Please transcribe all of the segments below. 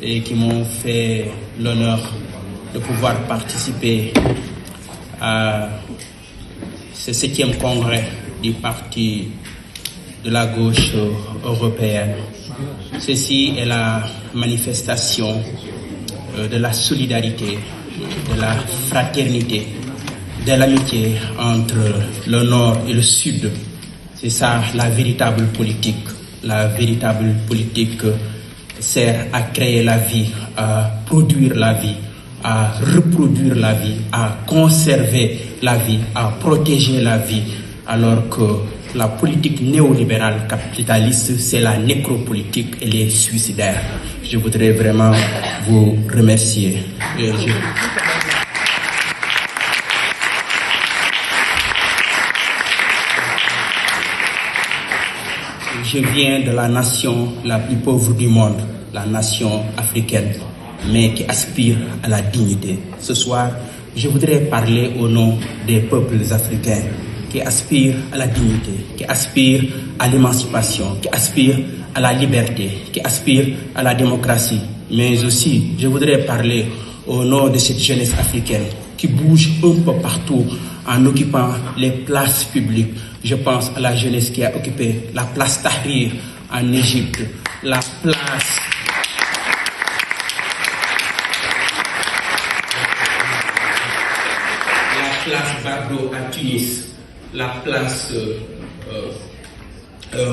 et qui m'ont fait l'honneur de pouvoir participer à ce 7e congrès du Parti de la gauche européenne. Ceci est la manifestation de la solidarité, de la fraternité, de l'amitié entre le Nord et le Sud. C'est ça la véritable politique. La véritable politique sert à créer la vie, à produire la vie, à reproduire la vie, à conserver la vie, à protéger la vie, alors que la politique néolibérale capitaliste, c'est la nécropolitique et les suicidaires. Je voudrais vraiment vous remercier. Je viens de la nation la plus pauvre du monde, la nation africaine, mais qui aspire à la dignité. Ce soir, je voudrais parler au nom des peuples africains qui aspirent à la dignité, qui aspirent à l'émancipation, qui aspirent à la liberté, qui aspirent à la démocratie. Mais aussi, je voudrais parler au nom de cette jeunesse africaine qui bouge un peu partout en occupant les places publiques. Je pense à la jeunesse qui a occupé la place Tahrir en Égypte, la place Bardo à Tunis, la place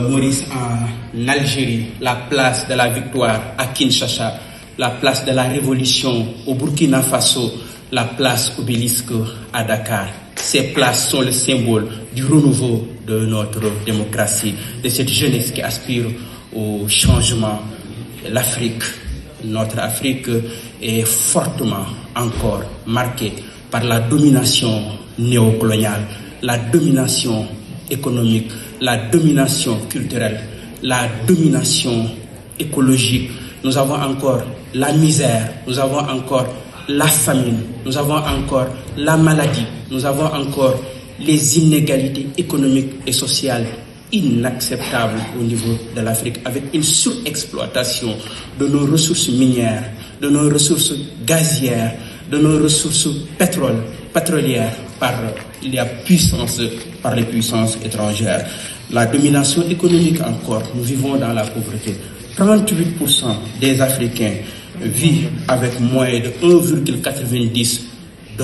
Maurice en Algérie, la place de la victoire à Kinshasa, la place de la révolution au Burkina Faso, la place Obélisque à Dakar. Ces places sont le symbole du renouveau de notre démocratie, de cette jeunesse qui aspire au changement. L'Afrique, notre Afrique est fortement encore marquée par la domination néocoloniale, la domination économique, la domination culturelle, la domination écologique. Nous avons encore la misère, nous avons encore la famine, nous avons encore la maladie, nous avons encore les inégalités économiques et sociales inacceptables au niveau de l'Afrique, avec une surexploitation de nos ressources minières, de nos ressources gazières, de nos ressources pétrolières par les puissances étrangères. La domination économique encore, nous vivons dans la pauvreté. 38% des Africains vivent avec moins de 1,90 $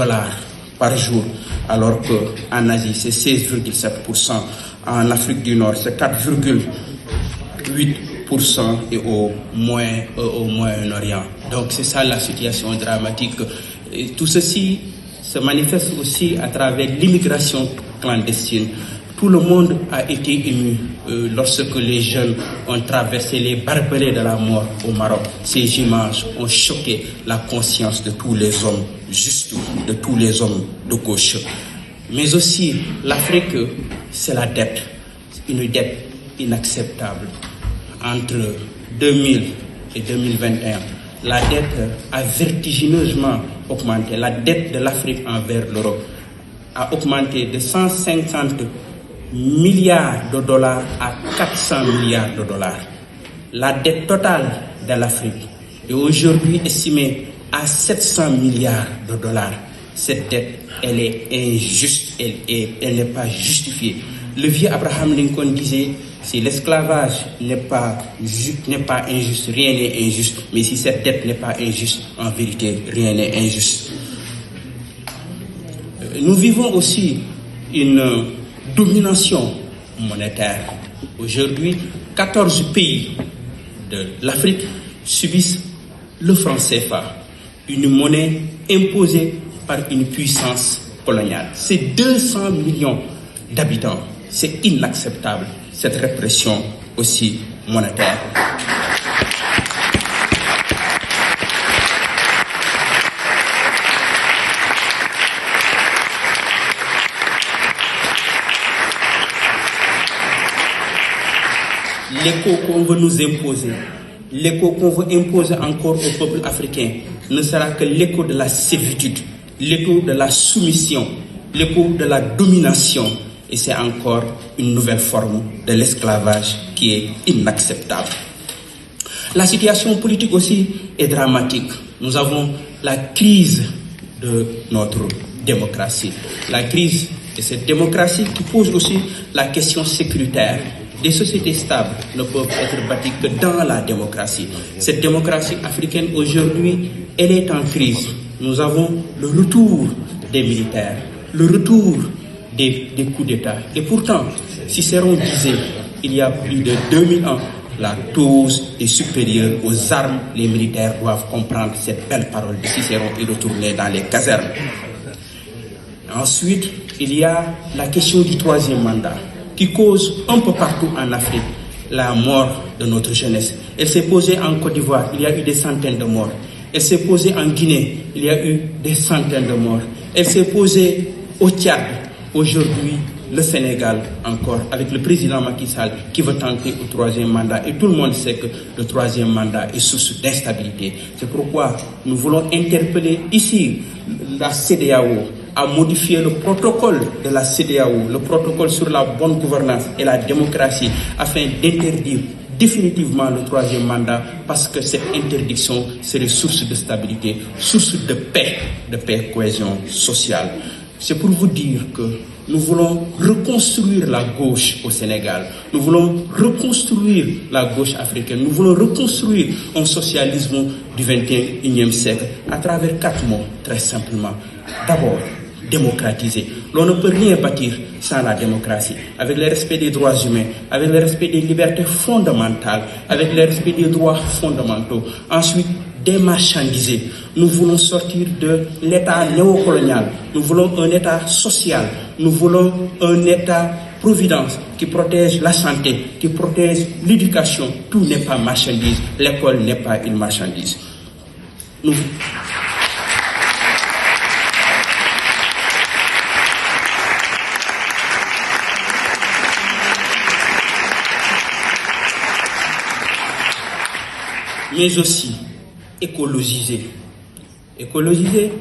par jour, alors qu'en Asie, c'est 16,7%. En Afrique du Nord, c'est 4,8% et au Moyen-Orient. Donc c'est ça la situation dramatique. Et tout ceci se manifeste aussi à travers l'immigration clandestine. Tout le monde a été ému lorsque les jeunes ont traversé les barbelés de la mort au Maroc. Ces images ont choqué la conscience de tous les hommes justes, de tous les hommes de gauche. Mais aussi, l'Afrique, c'est la dette, une dette inacceptable. Entre 2000 et 2021, la dette a vertigineusement augmenté. La dette de l'Afrique envers l'Europe a augmenté de 150 milliards de dollars à 400 milliards de dollars. La dette totale de l'Afrique est aujourd'hui estimée à 700 milliards de dollars. Cette dette, elle est injuste, elle n'est pas justifiée. Le vieux Abraham Lincoln disait, si l'esclavage n'est pas injuste, rien n'est injuste. Mais si cette dette n'est pas injuste, en vérité, rien n'est injuste. Nous vivons aussi une domination monétaire. Aujourd'hui, 14 pays de l'Afrique subissent le franc CFA, une monnaie imposée par une puissance coloniale. C'est 200 millions d'habitants. C'est inacceptable, cette répression aussi monétaire. L'écho qu'on veut nous imposer, l'écho qu'on veut imposer encore au peuple africain ne sera que l'écho de la servitude, l'écho de la soumission, l'écho de la domination. Et c'est encore une nouvelle forme de l'esclavage qui est inacceptable. La situation politique aussi est dramatique. Nous avons la crise de notre démocratie. La crise de cette démocratie qui pose aussi la question sécuritaire. Des sociétés stables ne peuvent être bâties que dans la démocratie. Cette démocratie africaine aujourd'hui, elle est en crise. Nous avons le retour des militaires, le retour des coups d'État. Et pourtant, Cicéron disait, il y a plus de 2000 ans, la dose est supérieure aux armes. Les militaires doivent comprendre cette belle parole de Cicéron et retourner dans les casernes. Ensuite, il y a la question du troisième mandat qui cause un peu partout en Afrique la mort de notre jeunesse. Elle s'est posée en Côte d'Ivoire, il y a eu des centaines de morts. Elle s'est posée en Guinée, il y a eu des centaines de morts. Elle s'est posée au Tchad. Aujourd'hui, le Sénégal encore, avec le président Macky Sall qui veut tenter au troisième mandat. Et tout le monde sait que le troisième mandat est source d'instabilité. C'est pourquoi nous voulons interpeller ici la CEDEAO à modifier le protocole de la CEDEAO, le protocole sur la bonne gouvernance et la démocratie, afin d'interdire définitivement le troisième mandat, parce que cette interdiction serait source de stabilité, source de paix, cohésion sociale. C'est pour vous dire que nous voulons reconstruire la gauche au Sénégal. Nous voulons reconstruire la gauche africaine. Nous voulons reconstruire un socialisme du XXIe siècle à travers 4 mots, très simplement. D'abord, démocratiser. L'on ne peut rien bâtir sans la démocratie, avec le respect des droits humains, avec le respect des libertés fondamentales, avec le respect des droits fondamentaux. Ensuite, démarchandiser. Nous voulons sortir de l'État néocolonial. Nous voulons un État social. Nous voulons un État-providence qui protège la santé, qui protège l'éducation. Tout n'est pas marchandise. L'école n'est pas une marchandise. Mais aussi écologiser. Écologiser,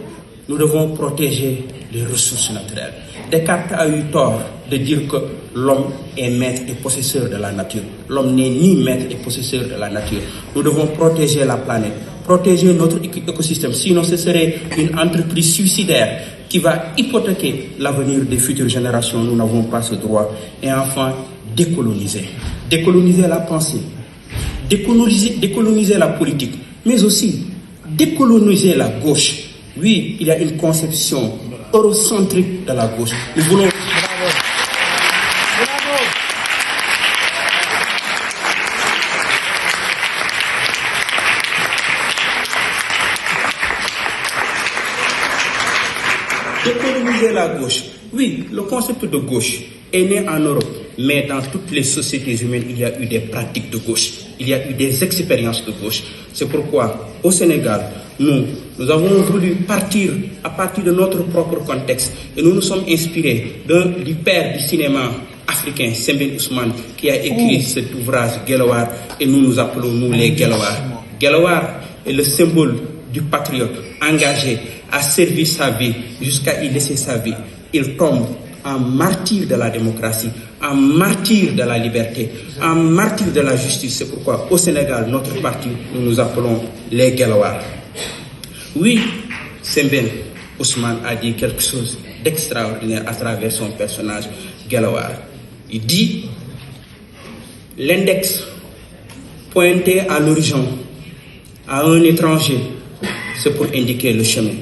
nous devons protéger les ressources naturelles. Descartes a eu tort de dire que l'homme est maître et possesseur de la nature. L'homme n'est ni maître et possesseur de la nature. Nous devons protéger la planète, protéger notre écosystème. Sinon, ce serait une entreprise suicidaire qui va hypothéquer l'avenir des futures générations. Nous n'avons pas ce droit. Et enfin, décoloniser. Décoloniser la pensée. Décoloniser la politique, mais aussi décoloniser la gauche. Oui, il y a une conception eurocentrique de la gauche. Nous voulons... Décoloniser la gauche. Oui, le concept de gauche est né en Europe, mais dans toutes les sociétés humaines, il y a eu des pratiques de gauche, il y a eu des expériences de gauche. C'est pourquoi, au Sénégal, nous avons voulu partir à partir de notre propre contexte, et nous nous sommes inspirés du père du cinéma africain, Sembène Ousmane, qui a écrit cet ouvrage Guelwaar, et nous nous appelons nous les Guelwaar. Guelwaar est le symbole du patriote engagé à servir sa vie jusqu'à y laisser sa vie. Il tombe en martyr de la démocratie, en martyr de la liberté, en martyr de la justice. C'est pourquoi au Sénégal, notre parti, nous nous appelons les Guelwaar. Oui, Sembène Ousmane a dit quelque chose d'extraordinaire à travers son personnage Guelwaar. Il dit, l'index pointé à l'horizon à un étranger, c'est pour indiquer le chemin.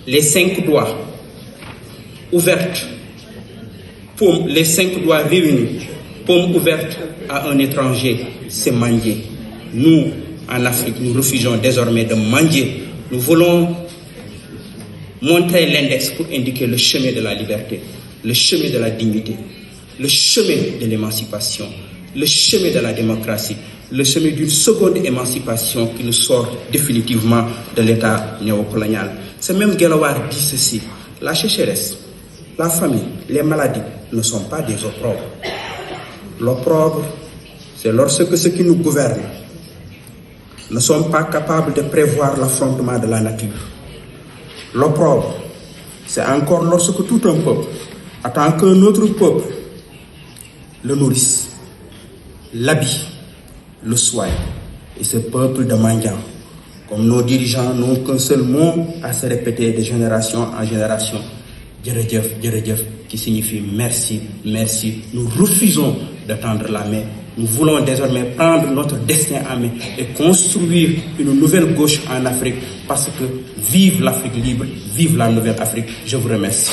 Les 5 doigts ouvertes, paume, les 5 doigts réunis, paume ouverte à un étranger, c'est mendier. Nous, en Afrique, nous refusons désormais de mendier. Nous voulons montrer l'index pour indiquer le chemin de la liberté, le chemin de la dignité, le chemin de l'émancipation, le chemin de la démocratie, le chemin d'une seconde émancipation qui nous sort définitivement de l'état néocolonial. Ce même Guelwaar dit ceci: la sécheresse, la famine, les maladies ne sont pas des opprobres. L'opprobre, c'est lorsque ceux qui nous gouvernent ne sont pas capables de prévoir l'affrontement de la nature. L'opprobre, c'est encore lorsque tout un peuple attend qu'un autre peuple le nourrisse, l'habille, le soigne et ce peuple de mendiants. Comme nos dirigeants n'ont qu'un seul mot à se répéter de génération en génération, Djeredjef, Djeredjef, qui signifie merci, merci. Nous refusons de tendre la main. Nous voulons désormais prendre notre destin en main et construire une nouvelle gauche en Afrique, parce que vive l'Afrique libre, vive la nouvelle Afrique. Je vous remercie.